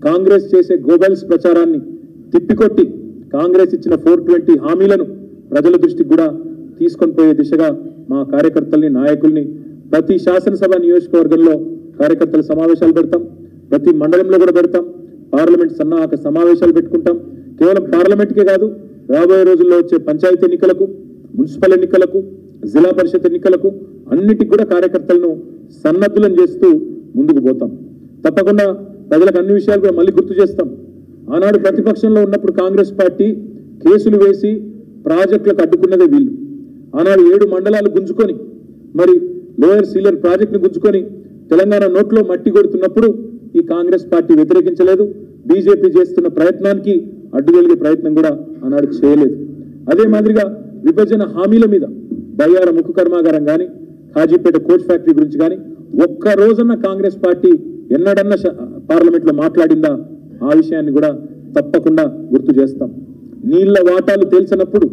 కాంగ్రెస్ చేసే గోబెల్స్ ప్రచారాన్ని తిప్పికొట్టి కాంగ్రెస్ ఇచ్చిన 420 హామీలను ప్రజల దృష్టికి కూడా తీసుకొని పోయే దిశగా మా కార్యకర్తల్ని నాయకుల్ని ప్రతి శాసనసభ నియోజకవర్గంలో కార్యకర్తల సమావేశాలు పెడతాం, ప్రతి మండలంలో కూడా పెడతాం, పార్లమెంట్ సన్నాహక సమావేశాలు పెట్టుకుంటాం. కేవలం పార్లమెంట్కే కాదు, రాబోయే రోజుల్లో వచ్చే పంచాయతీ ఎన్నికలకు, మున్సిపల్ ఎన్నికలకు, జిల్లా పరిషత్ ఎన్నికలకు అన్నిటికి కూడా కార్యకర్తలను సన్నద్ధులను చేస్తూ ముందుకు పోతాం. తప్పకుండా ప్రజలకు అన్ని విషయాలు కూడా మళ్ళీ గుర్తు చేస్తాం. ఆనాడు ప్రతిపక్షంలో ఉన్నప్పుడు కాంగ్రెస్ పార్టీ కేసులు వేసి ప్రాజెక్టులకు అడ్డుకున్నదే వీళ్ళు. ఆనాడు 7 మండలాలు గుంజుకొని మరి లోయర్ సీలర్ ప్రాజెక్టును గుంజుకొని తెలంగాణ నోట్లో మట్టి కొడుతున్నప్పుడు ఈ కాంగ్రెస్ పార్టీ వ్యతిరేకించలేదు. బీజేపీ చేస్తున్న ప్రయత్నానికి అడ్డుగలిగే ప్రయత్నం కూడా ఆనాడు చేయలేదు. అదే మాదిరిగా విభజన హామీల మీద బయ్యార ముక్కు కర్మాగారం కానీ, కాజీపేట కోచ్ ఫ్యాక్టరీ గురించి కానీ ఒక్క రోజున్న కాంగ్రెస్ పార్టీ ఎన్నడన్నా పార్లమెంట్లో మాట్లాడిందా? ఆ విషయాన్ని కూడా తప్పకుండా గుర్తు చేస్తాం. నీళ్ల వాటాలు తేల్చినప్పుడు,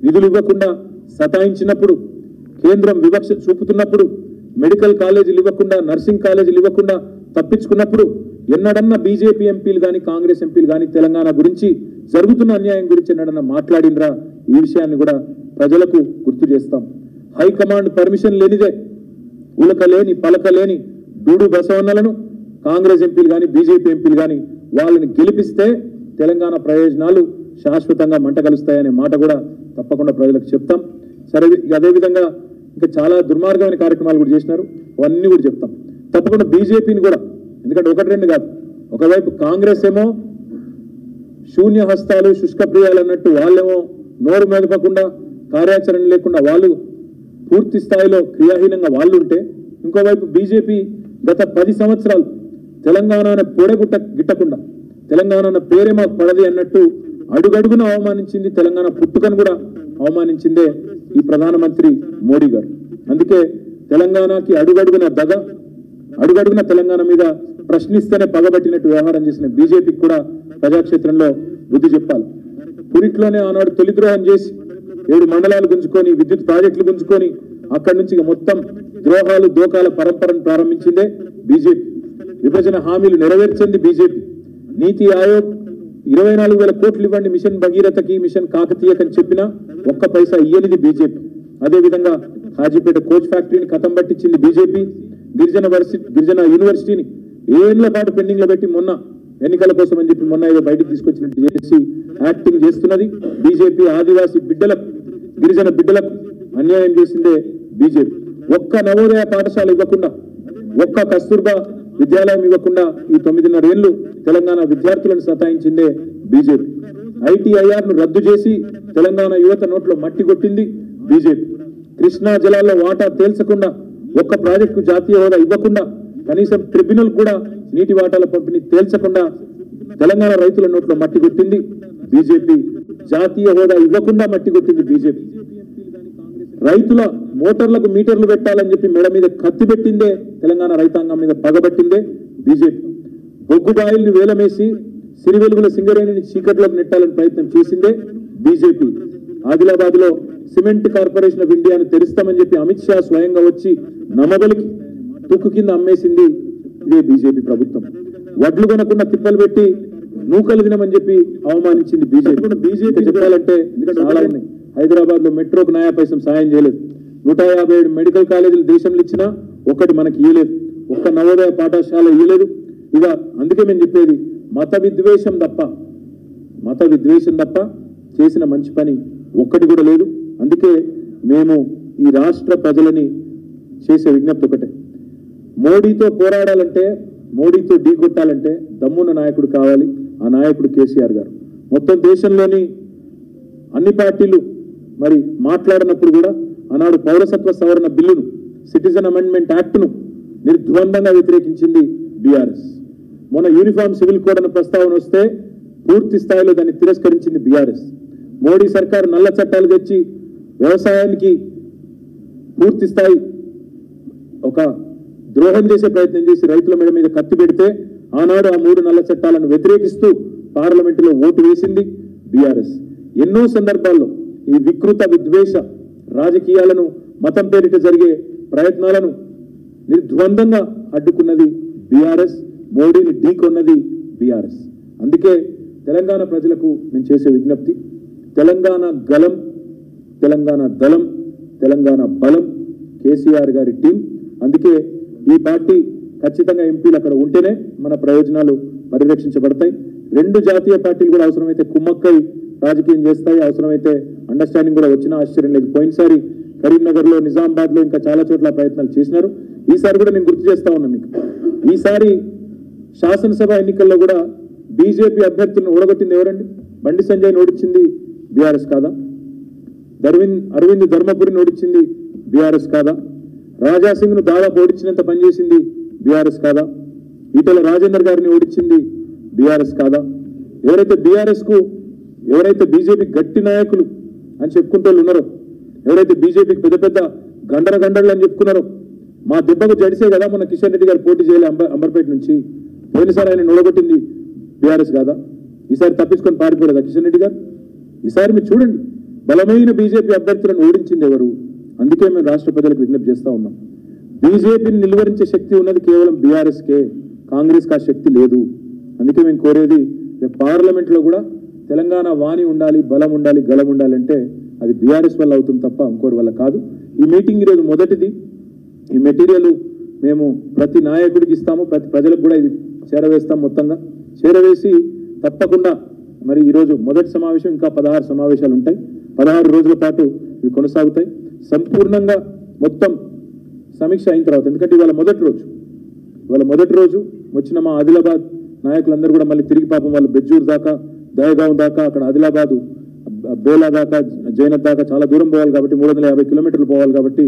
నిధులు ఇవ్వకుండా సతాయించినప్పుడు, కేంద్రం వివక్ష చూపుతున్నప్పుడు, మెడికల్ కాలేజీలు ఇవ్వకుండా, నర్సింగ్ కాలేజీలు ఇవ్వకుండా తప్పించుకున్నప్పుడు ఎన్నడన్నా బీజేపీ ఎంపీలు కానీ, కాంగ్రెస్ ఎంపీలు కానీ తెలంగాణ గురించి జరుగుతున్న అన్యాయం గురించి ఎన్నడన్నా మాట్లాడినరా? ఈ విషయాన్ని కూడా ప్రజలకు గుర్తు చేస్తాం. హైకమాండ్ పర్మిషన్ లేనిదే ఉలకలేని పలకలేని డూడు బసవన్నలను కాంగ్రెస్ ఎంపీలు కానీ, బీజేపీ ఎంపీలు కానీ వాళ్ళని గెలిపిస్తే తెలంగాణ ప్రయోజనాలు శాశ్వతంగా మంటగలుస్తాయనే మాట కూడా తప్పకుండా ప్రజలకు చెప్తాం. సరే, అదేవిధంగా ఇంకా చాలా దుర్మార్గమైన కార్యక్రమాలు కూడా చేసినారు, అవన్నీ కూడా చెప్తాం. తప్పకుండా బీజేపీని కూడా, ఎందుకంటే 1-2 కాదు, ఒకవైపు కాంగ్రెస్ ఏమో శూన్య హస్తాలు శుష్కప్రియాలు అన్నట్టు వాళ్ళేమో నోరు మెదపకుండా కార్యాచరణ లేకుండా వాళ్ళు పూర్తి స్థాయిలో క్రియాహీనంగా వాళ్ళు ఉంటే, ఇంకోవైపు బీజేపీ గత 10 సంవత్సరాలు తెలంగాణ గిట్టకుండా తెలంగాణ పేరే మాకు పడది అన్నట్టు అడుగడుగున అవమానించింది. తెలంగాణ పుట్టుకను కూడా అవమానించిందే ఈ ప్రధానమంత్రి మోడీ గారు. అందుకే తెలంగాణకి అడుగడుగున తెలంగాణ మీద ప్రశ్నిస్తేనే పగబట్టినట్టు వ్యవహారం చేసిన బీజేపీకి కూడా ప్రజాక్షేత్రంలో బుద్ధి చెప్పాలి. పురిట్లోనే ఆనాడు తొలిద్రోహం చేసి 7 మండలాలు గుంజుకొని, విద్యుత్ ప్రాజెక్టులు గుంజుకొని అక్కడి నుంచి మొత్తం ద్రోహాలు దోకాల పరంపరను ప్రారంభించిందే బీజేపీ. విభజన హామీలు నెరవేర్చింది బీజేపీ. నీతి ఆయోగ్ 24,000 కోట్లు ఇవ్వండి మిషన్ భగీరథకి, మిషన్ కాకతీయకని చెప్పినా ఒక్క పైసా ఇయ్యనిది బీజేపీ. అదేవిధంగా కాజీపేట కోచ్ ఫ్యాక్టరీని కథం పట్టించింది బీజేపీ. గిరిజన యూనివర్సిటీని ఏళ్ల పాటు పెండింగ్ లో పెట్టి మొన్న ఎన్నికల కోసం అని చెప్పి మొన్న ఏదో బయటకు తీసుకొచ్చినట్టు చేసి యాక్టింగ్ చేస్తున్నది బీజేపీ. ఆదివాసీ బిడ్డలకు, గిరిజన బిడ్డలకు అన్యాయం చేసిందే బీజేపీ. ఒక్క నవోదయ పాఠశాల ఇవ్వకుండా, ఒక్క కస్తూర్బా విద్యాలయం ఇవ్వకుండా ఈ 9.5 ఏళ్లు తెలంగాణ విద్యార్థులను సతాయించిందే బీజేపీ. ఐటీఐఆర్ను రద్దు చేసి తెలంగాణ యువత నోట్లో మట్టి కొట్టింది బీజేపీ. కృష్ణా జలాల్లో వాటా తేల్చకుండా, ఒక్క ప్రాజెక్టు జాతీయ హోదా ఇవ్వకుండా, కనీసం ట్రిబ్యునల్ కూడా నీటి వాటాల పంపిణీ తేల్చకుండా తెలంగాణ రైతుల నోట్లో మట్టి కొట్టింది బీజేపీ. జాతీయ హోదా ఇవ్వకుండా మట్టి కొట్టింది బీజేపీ. రైతుల మోటార్లకు మీటర్లు పెట్టాలని చెప్పి మెడ మీద కత్తి పెట్టిందే తెలంగాణ రైతాంగం మీద పగబట్టిందే బీజేపీ. బొగ్గుబాయిల్ని వేలమేసి సిరివెలుగుల సింగరేణిని చీకట్లోకి నెట్టాలని ప్రయత్నం చేసిందే బీజేపీ. ఆదిలాబాద్ లో సిమెంట్ కార్పొరేషన్ ఆఫ్ ఇండియాను తెరుస్తామని చెప్పి అమిత్ షా స్వయంగా వచ్చి నమ్మబలికి తుక్కు కింద అమ్మేసింది ఇదే బీజేపీ ప్రభుత్వం. వడ్లు కొనకుండా తిప్పలు పెట్టి నూకలు తినమని చెప్పి అవమానించింది బీజేపీ. బీజేపీ చెప్పాలంటే చాలా ఉన్నాయి. హైదరాబాద్ లో మెట్రోకు నయా పైసం సాయం చేయలేదు. 157 మెడికల్ కాలేజీలు దేశంలో ఇచ్చినా ఒక్కటి మనకి ఇయ్యలేదు. ఒక్క నవోదయ పాఠశాల ఇయ్యలేదు. ఇక అందుకే మేము చెప్పేది, మత విద్వేషం తప్ప చేసిన మంచి పని ఒక్కటి కూడా లేదు. అందుకే మేము ఈ రాష్ట్ర ప్రజలని చేసే విజ్ఞప్తి ఒకటే, మోడీతో పోరాడాలంటే, మోడీతో ఢీకొట్టాలంటే దమ్మున్న నాయకుడు కావాలి. ఆ నాయకుడు కేసీఆర్ గారు. మొత్తం దేశంలోని అన్ని పార్టీలు మరి మాట్లాడినప్పుడు కూడా ఆనాడు పౌరసత్వ సవరణ బిల్లును, సిటిజన్ అమెండ్మెంట్ యాక్ట్ను నిర్ద్వందంగా వ్యతిరేకించింది బీఆర్ఎస్. మొన్న యూనిఫామ్ సివిల్ కోడ్ అన్న ప్రస్తావన వస్తే పూర్తి స్థాయిలో దాన్ని తిరస్కరించింది బీఆర్ఎస్. మోడీ సర్కారు నల్ల చట్టాలు తెచ్చి వ్యవసాయానికి పూర్తి స్థాయి ఒక ద్రోహం చేసే ప్రయత్నం చేసి రైతుల మెడ మీద కత్తి పెడితే ఆనాడు ఆ 3 నల్ల చట్టాలను వ్యతిరేకిస్తూ పార్లమెంటులో ఓటు వేసింది బీఆర్ఎస్. ఎన్నో సందర్భాల్లో ఈ వికృత విద్వేష రాజకీయాలను, మతం పేరిట జరిగే ప్రయత్నాలను నిర్ద్వందంగా అడ్డుకున్నది బీఆర్ఎస్. మోడీని ఢీకొన్నది బీఆర్ఎస్. అందుకే తెలంగాణ ప్రజలకు మేము చేసే విజ్ఞప్తి, తెలంగాణ గలం, తెలంగాణ దళం, తెలంగాణ బలం కేసీఆర్ గారి టీం. అందుకే ఈ పార్టీ ఖచ్చితంగా ఎంపీలు అక్కడ ఉంటేనే మన ప్రయోజనాలు పరిరక్షించబడతాయి. రెండు జాతీయ పార్టీలు కూడా అవసరమైతే కుమ్మక్కై రాజకీయం చేస్తాయి, అవసరమైతే అండర్స్టాండింగ్ కూడా వచ్చినా ఆశ్చర్యం లేదు. పోయినసారి కరీంనగర్లో, నిజామాబాద్లో ఇంకా చాలా చోట్ల ప్రయత్నాలు చేసినారు. ఈసారి కూడా నేను గుర్తు చేస్తా ఉన్నా మీకు, ఈసారి శాసనసభ ఎన్నికల్లో కూడా బీజేపీ అభ్యర్థులను ఓడగొట్టింది ఎవరండి? బండి సంజయ్ని ఓడించింది బీఆర్ఎస్ కాదా? అరవింద్ ధర్మపురిని ఓడించింది బీఆర్ఎస్ కాదా? రాజాసింగ్ను దాదాపు ఓడించినంత పనిచేసింది బీఆర్ఎస్ కాదా? ఈటెల రాజేందర్ గారిని ఓడించింది బీఆర్ఎస్ కాదా? ఎవరైతే బీజేపీ గట్టి నాయకులు అని చెప్పుకుంటూ ఉన్నారో, ఎవరైతే బీజేపీకి పెద్ద పెద్ద గండరలు అని చెప్పుకున్నారో, మా దెబ్బకు జడిసే కదా మన కిషన్ రెడ్డి గారు పోటీ చేయాలి అంబర్పేట నుంచి. పోయినసారి ఆయన నిలబొట్టింది బీఆర్ఎస్ కాదా? ఈసారి తప్పించుకొని పారిపోలేదా కిషన్ రెడ్డి గారు? ఈసారి మీరు చూడండి, బలమైన బీజేపీ అభ్యర్థులను ఓడించింది ఎవరు? అందుకే మేము రాష్ట్ర ప్రజలకు విజ్ఞప్తి చేస్తూ ఉన్నాం, బీజేపీని నిలువరించే శక్తి ఉన్నది కేవలం బీఆర్ఎస్కే, కాంగ్రెస్కి ఆ శక్తి లేదు. అందుకే మేము కోరేది, పార్లమెంట్లో కూడా తెలంగాణ వాణి ఉండాలి, బలం ఉండాలి, గలం ఉండాలంటే అది బీఆర్ఎస్ వల్ల అవుతుంది తప్ప ఇంకోరి వల్ల కాదు. ఈ మీటింగ్ ఈరోజు మొదటిది. ఈ మెటీరియల్ మేము ప్రతి నాయకుడికి ఇస్తాము, ప్రతి ప్రజలకు కూడా ఇది చేరవేస్తాం. మొత్తంగా చేరవేసి తప్పకుండా మరి ఈరోజు మొదటి సమావేశం, ఇంకా 16 సమావేశాలు ఉంటాయి. 16 రోజుల పాటు ఇవి కొనసాగుతాయి. సంపూర్ణంగా మొత్తం సమీక్ష అయిన తర్వాత, ఎందుకంటే ఇవాళ మొదటి రోజు వచ్చిన మా ఆదిలాబాద్ నాయకులందరూ కూడా మళ్ళీ తిరిగి పాపం వాళ్ళు బెజ్జూర్ దాకా, దయగాం దాకా, అక్కడ ఆదిలాబాదు బేలా దాకా, జైనత్ దాకా చాలా దూరం పోవాలి కాబట్టి 350 కిలోమీటర్లు పోవాలి కాబట్టి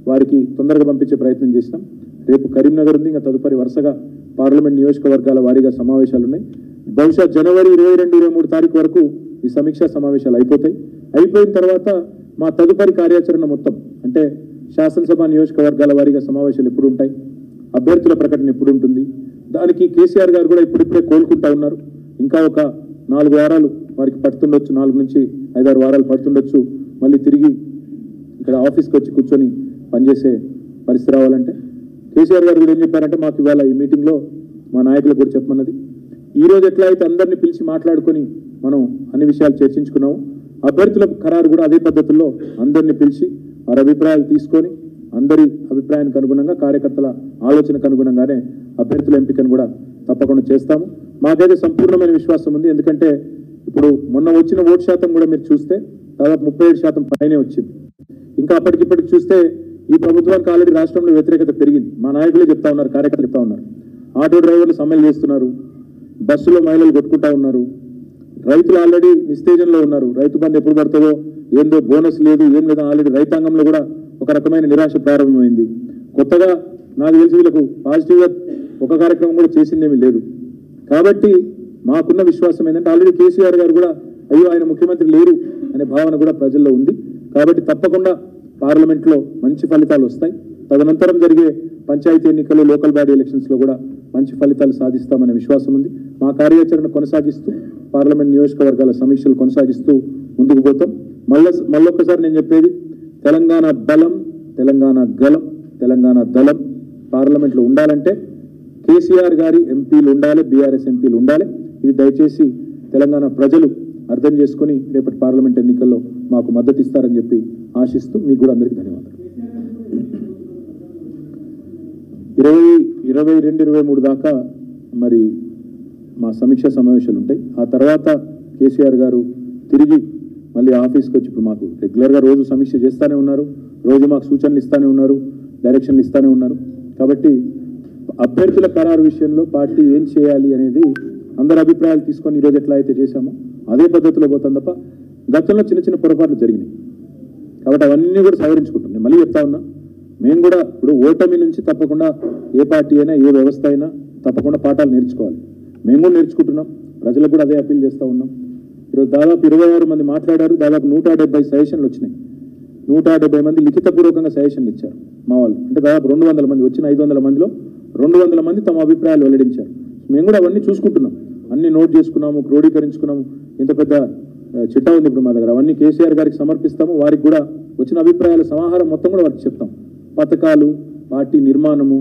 వారికి తొందరగా పంపించే ప్రయత్నం చేసినాం. రేపు కరీంనగర్ ఉంది, ఇంకా తదుపరి వరుసగా పార్లమెంట్ నియోజకవర్గాల వారీగా సమావేశాలు ఉన్నాయి. బహుశా జనవరి 22-23 తారీఖు వరకు ఈ సమీక్షా సమావేశాలు అయిపోతాయి. అయిపోయిన తర్వాత మా తదుపరి కార్యాచరణ మొత్తం, అంటే శాసనసభ నియోజకవర్గాల వారీగా సమావేశాలు ఎప్పుడు ఉంటాయి, అభ్యర్థుల ప్రకటన ఎప్పుడు ఉంటుంది, దానికి కేసీఆర్ గారు కూడా ఇప్పుడిప్పుడే కోలుకుంటా ఉన్నారు. ఇంకా ఒక 4 వారాలు వారికి పడుతుండొచ్చు, 4 నుంచి 5-6 వారాలు పడుతుండొచ్చు మళ్ళీ తిరిగి ఇక్కడ ఆఫీస్కి వచ్చి కూర్చొని పనిచేసే పరిస్థితి రావాలంటే. కేసీఆర్ గారు కూడా ఏం చెప్పారంటే, మాకు ఇవాళ ఈ మీటింగ్లో మా నాయకులకు కూడా చెప్పమన్నది, ఈరోజు ఎట్లా అయితే అందరినీ పిలిచి మాట్లాడుకొని మనం అన్ని విషయాలు చర్చించుకున్నాము, అభ్యర్థుల ఖరారు కూడా అదే పద్ధతుల్లో అందరినీ పిలిచి వారి అభిప్రాయాలు తీసుకొని అందరి అభిప్రాయానికి అనుగుణంగా, కార్యకర్తల ఆలోచనకు అనుగుణంగానే అభ్యర్థుల ఎంపికను కూడా తప్పకుండా చేస్తాము. మాకైతే సంపూర్ణమైన విశ్వాసం ఉంది. ఎందుకంటే ఇప్పుడు మొన్న వచ్చిన ఓటు శాతం కూడా మీరు చూస్తే దాదాపు 37% పైనే వచ్చింది. ఇంకా అప్పటికిప్పటికి చూస్తే ఈ ప్రభుత్వానికి ఆల్రెడీ రాష్ట్రంలో వ్యతిరేకత పెరిగింది. మా నాయకులే చెప్తా ఉన్నారు, కార్యకర్తలు చెప్తా ఉన్నారు. ఆటో డ్రైవర్లు సమ్మెలు చేస్తున్నారు, బస్సులో మహిళలు కొట్టుకుంటా ఉన్నారు, రైతులు ఆల్రెడీ నిస్తేజంలో ఉన్నారు. రైతు బంధు ఎప్పుడు పడుతుందో ఏందో, బోనస్ లేదు, ఏం లేదు. ఆల్రెడీ రైతాంగంలో కూడా ఒక రకమైన నిరాశ ప్రారంభమైంది. కొత్తగా నాకు తెలిసి వీళ్ళకు పాజిటివ్గా ఒక కార్యక్రమం కూడా చేసిందేమీ లేదు. కాబట్టి మాకున్న విశ్వాసం ఏంటంటే, ఆల్రెడీ కేసీఆర్ గారు కూడా అయ్యో ఆయన ముఖ్యమంత్రి లేరు అనే భావన కూడా ప్రజల్లో ఉంది. కాబట్టి తప్పకుండా పార్లమెంట్లో మంచి ఫలితాలు వస్తాయి. తదనంతరం జరిగే పంచాయతీ ఎన్నికలు, లోకల్ బాడీ ఎలక్షన్స్లో కూడా మంచి ఫలితాలు సాధిస్తామనే విశ్వాసం ఉంది. మా కార్యాచరణ కొనసాగిస్తూ, పార్లమెంట్ నియోజకవర్గాల సమీక్షలు కొనసాగిస్తూ ముందుకు పోతాం. మళ్ళొక్కసారి నేను చెప్పేది, తెలంగాణ బలం, తెలంగాణ గలం, తెలంగాణ దళం పార్లమెంట్లో ఉండాలంటే కేసీఆర్ గారి ఎంపీలు ఉండాలి, బీఆర్ఎస్ ఎంపీలు ఉండాలి. ఇది దయచేసి తెలంగాణ ప్రజలు అర్థం చేసుకుని రేపటి పార్లమెంట్ ఎన్నికల్లో మాకు మద్దతు ఇస్తారని చెప్పి ఆశిస్తూ మీకు కూడా అందరికీ ధన్యవాదాలు. 22-23 దాకా మరి మా సమీక్షా సమావేశాలు ఉంటాయి. ఆ తర్వాత కేసీఆర్ గారు తిరిగి మళ్ళీ ఆఫీస్కి వచ్చి, ఇప్పుడు మాకు రెగ్యులర్గా రోజు సమీక్ష చేస్తూనే ఉన్నారు, రోజు మాకు సూచనలు ఇస్తూనే ఉన్నారు, డైరెక్షన్లు ఇస్తూనే ఉన్నారు. కాబట్టి అభ్యర్థుల ఖరారు విషయంలో పార్టీ ఏం చేయాలి అనేది అందరి అభిప్రాయాలు తీసుకొని ఈరోజు ఎట్లా అయితే చేశామో అదే పద్ధతిలో పోతాం తప్ప గతంలో చిన్న చిన్న పొరపాట్లు జరిగినాయి. కాబట్టి అవన్నీ కూడా సవరించుకుంటాం. నేను మళ్ళీ చెప్తా ఉన్నా, మేము కూడా ఇప్పుడు ఓటమి నుంచి తప్పకుండా ఏ పార్టీ అయినా, ఏ వ్యవస్థ అయినా తప్పకుండా పాఠాలు నేర్చుకోవాలి. మేము కూడా నేర్చుకుంటున్నాం, ప్రజలకు కూడా అదే అప్పీల్ చేస్తూ ఉన్నాం. ఈరోజు దాదాపు 26 మంది మాట్లాడారు, దాదాపు 170 సజెషన్లు వచ్చినాయి. 170 మంది లిఖితపూర్వకంగా సజెషన్లు ఇచ్చారు మా వాళ్ళు. అంటే దాదాపు 200 మంది వచ్చిన 500 మందిలో 200 మంది తమ అభిప్రాయాలు వెల్లడించారు. మేము కూడా అవన్నీ చూసుకుంటున్నాం, అన్ని నోట్ చేసుకున్నాము, క్రోడీకరించుకున్నాము. ఇంత పెద్ద చిట్టా ఉంది ఇప్పుడు మా దగ్గర. అవన్నీ కేసీఆర్ గారికి సమర్పిస్తాము. వారికి కూడా వచ్చిన అభిప్రాయాల సమాహారం మొత్తం కూడా వారికి చెప్తాం. పథకాలు, పార్టీ నిర్మాణము,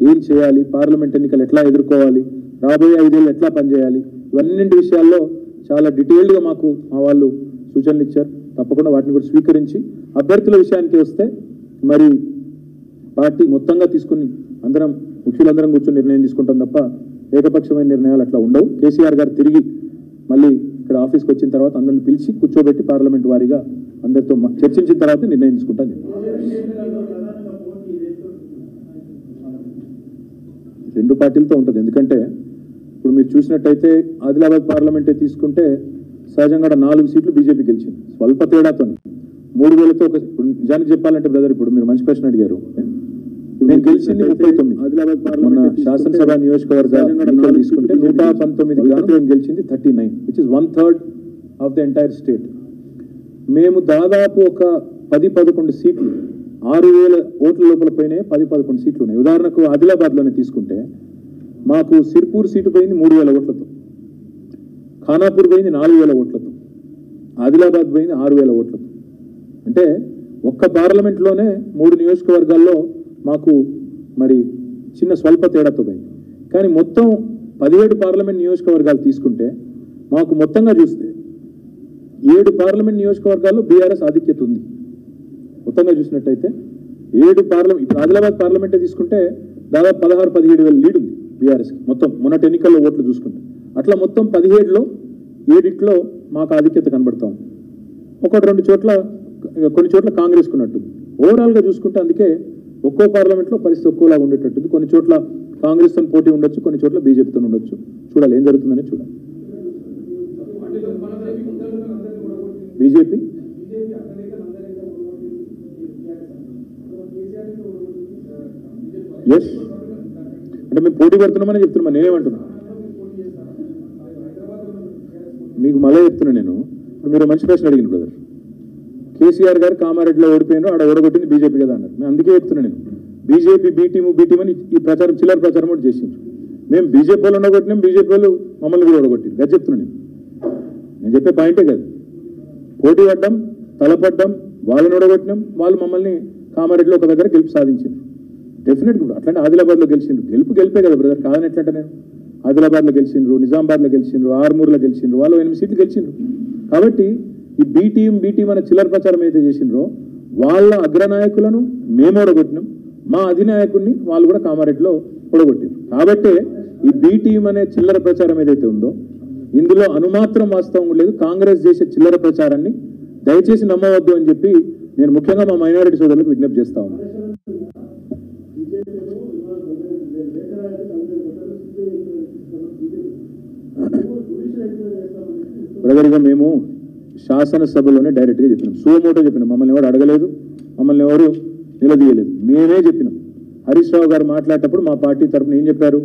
ఏం చేయాలి, పార్లమెంట్ ఎన్నికలు ఎట్లా ఎదుర్కోవాలి, రాబోయే 5 ఏళ్ళు ఎట్లా పనిచేయాలి, ఇవన్నింటి విషయాల్లో చాలా డీటెయిల్డ్గా మాకు మా వాళ్ళు సూచనలు ఇచ్చారు. తప్పకుండా వాటిని కూడా స్వీకరించి అభ్యర్థుల విషయానికి వస్తే మరి పార్టీ మొత్తంగా తీసుకుని అందరం ముఖ్యులందరం కూర్చొని నిర్ణయం తీసుకుంటాం తప్ప ఏకపక్షమైన నిర్ణయాలు అట్లా ఉండవు. కేసీఆర్ గారు తిరిగి మళ్ళీ ఇక్కడ ఆఫీస్కి వచ్చిన తర్వాత అందరిని పిలిచి కూర్చోబెట్టి పార్లమెంట్ వారీగా అందరితో చర్చించిన తర్వాత నిర్ణయం తీసుకుంటాను. రెండు పార్టీలతో ఉంటుంది. ఎందుకంటే ఇప్పుడు మీరు చూసినట్టయితే ఆదిలాబాద్ పార్లమెంటే తీసుకుంటే సహజంగా 4 సీట్లు బీజేపీ గెలిచింది స్వల్ప తేడాతో. 3000తో నిజానికి చెప్పాలంటే బ్రదర్, ఇప్పుడు మీరు మంచి ప్రశ్న అడిగారు. మేము గెలిచింది 39. ఆదిలాబాద్ మొన్న శాసనసభ నియోజకవర్గ ఎన్నికలు తీసుకుంటే 119 గాను మేము గెలిచింది 39, which is 1/3 of the entire state. మేము దాదాపు ఒక 10-11 సీట్లు 6000 ఓట్ల లోపల పోయినాయి. 10-11 సీట్లు ఉన్నాయి. ఉదాహరణకు ఆదిలాబాద్లోనే తీసుకుంటే మాకు సిర్పూర్ సీటు పోయింది 3000 ఓట్లతో, ఖానాపూర్ పోయింది 4000 ఓట్లతో, ఆదిలాబాద్ పోయింది 6000 ఓట్లతో. అంటే ఒక్క పార్లమెంట్లోనే 3 నియోజకవర్గాల్లో మాకు మరి చిన్న స్వల్ప తేడాతో పోయింది. కానీ మొత్తం 17 పార్లమెంట్ నియోజకవర్గాలు తీసుకుంటే మాకు మొత్తంగా చూస్తే 7 పార్లమెంట్ నియోజకవర్గాల్లో బీఆర్ఎస్ ఆధిక్యత ఉంది. మొత్తంగా చూసినట్టయితే 7 పార్లమెంట్, ఇప్పుడు ఆదిలాబాద్ పార్లమెంటే తీసుకుంటే దాదాపు 16-17 వేల లీడ్ ఉంది బీఆర్ఎస్కి మొత్తం మొన్నటి ఎన్నికల్లో ఓట్లు చూసుకుంటే. అట్లా మొత్తం 17లో 7 మాకు ఆధిక్యత కనబడతాం. 1-2 చోట్ల కొన్ని చోట్ల కాంగ్రెస్కు ఉన్నట్టుంది. ఓవరాల్గా చూసుకుంటే అందుకే ఒక్కో పార్లమెంట్లో పరిస్థితి ఒక్కోలాగా ఉండేటట్టుంది. కొన్ని చోట్ల కాంగ్రెస్తో పోటీ ఉండొచ్చు, కొన్ని చోట్ల బీజేపీతో ఉండొచ్చు. చూడాలి ఏం జరుగుతుందని చూడాలి. బీజేపీ ఎస్ అంటే మేము పోటీ పడుతున్నామని చెప్తున్నాం. నేనేమంటున్నా మీకు మళ్ళీ చెప్తున్నా. నేను ఇప్పుడు మీరు మంచి ప్రశ్న అడిగిన బ్రదర్. కేసీఆర్ గారు కామారెడ్డిలో ఓడిపోయినారు, ఆడ ఓడగొట్టింది బీజేపీ కదా అన్నారు. మేము అందుకే చెప్తున్నా. నేను బీజేపీ బీటీము అని ఈ ప్రచారం చిల్లర ప్రచారం కూడా చేసింది. మేము బీజేపీ వాళ్ళు ఓడగొట్టినాం, బీజేపీ వాళ్ళు మమ్మల్ని కూడా ఓడగొట్టింది. అది చెప్తున్నా. నేను చెప్పే పాయింటే కాదు. పోటీ పడ్డాం, తలపడ్డాం, వాళ్ళని ఓడగొట్టినాం, వాళ్ళు మమ్మల్ని కామారెడ్డిలో ఒక దగ్గర గెలుపు సాధించారు. డెఫినెట్గా అట్లాంటి ఆదిలాబాద్లో గెలిచిండ్రు. గెలిపే కదా బ్రదర్, కాదని ఎట్లంటే నేను ఆదిలాబాద్లో గెలిచిండ్రు, నిజామాబాద్లో గెలిచిండ్రు, ఆర్మూర్లో గెలిచిండ్రు, వాళ్ళు 8 సీట్లు గెలిచిండ్రు. కాబట్టి ఈ బీటీం అనే చిల్లర ప్రచారం అయితే చేసిండ్రో వాళ్ళ అగ్రనాయకులను మేము ఓడగొట్టినాం, మా అధినాయకుడిని వాళ్ళు కూడా కామారెడ్డిలో ఓడగొట్టారు. కాబట్టి ఈ బీటీం అనే చిల్లర ప్రచారం ఏదైతే ఉందో ఇందులో అనుమాత్రం వాస్తవం లేదు. కాంగ్రెస్ చేసే చిల్లర ప్రచారాన్ని దయచేసి నమ్మవద్దు అని చెప్పి నేను ముఖ్యంగా మా మైనారిటీ సోదరులకు విజ్ఞప్తి చేస్తా ఉన్నాను. బ్రదర్గా మేము శాసనసభలోనే డైరెక్ట్గా చెప్పినాం, సోమోటో చెప్పినాం. మమ్మల్ని ఎవరు అడగలేదు, మమ్మల్ని ఎవరు నిలదీయలేదు, మేమే చెప్పినాం. హరీష్ రావు గారు మాట్లాడేటప్పుడు మా పార్టీ తరఫున ఏం చెప్పారు,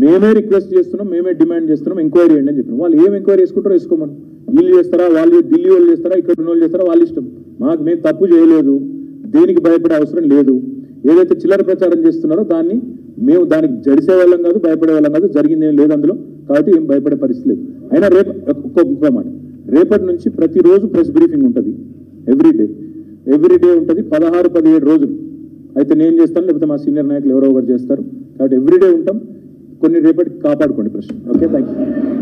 మేమే రిక్వెస్ట్ చేస్తున్నాం, మేమే డిమాండ్ చేస్తున్నాం, ఎంక్వైరీ చేయండి అని చెప్పినాం. వాళ్ళు ఏం ఎంక్వైరీ చేసుకుంటారో వేసుకోమని. వీళ్ళు చేస్తారా, వాళ్ళు ఢిల్లీ వాళ్ళు చేస్తారా, ఇక్కడ ఉన్న వాళ్ళు చేస్తారా, వాళ్ళ ఇష్టం. మేము తప్పు చేయలేదు, దేనికి భయపడే అవసరం లేదు. ఏదైతే చిల్లర ప్రచారం చేస్తున్నారో మేము దానికి జడిసే వాళ్ళం కాదు, భయపడే వాళ్ళం కాదు. జరిగింది ఏం లేదు అందులో, కాబట్టి ఏం భయపడే పరిస్థితి లేదు. అయినా ఇంకో మాట, రేపటి నుంచి ప్రతిరోజు ప్రెస్ బ్రీఫింగ్ ఉంటుంది. ఎవ్రీడే ఉంటుంది, 16-17 రోజులు. అయితే నేను చేస్తాను, లేకపోతే మా సీనియర్ నాయకులు ఎవరో ఒకరు చేస్తారు. కాబట్టి ఎవ్రీడే ఉంటాం. కొన్ని రేపటికి కాపాడుకోండి ప్రశ్న. Okay, thank you.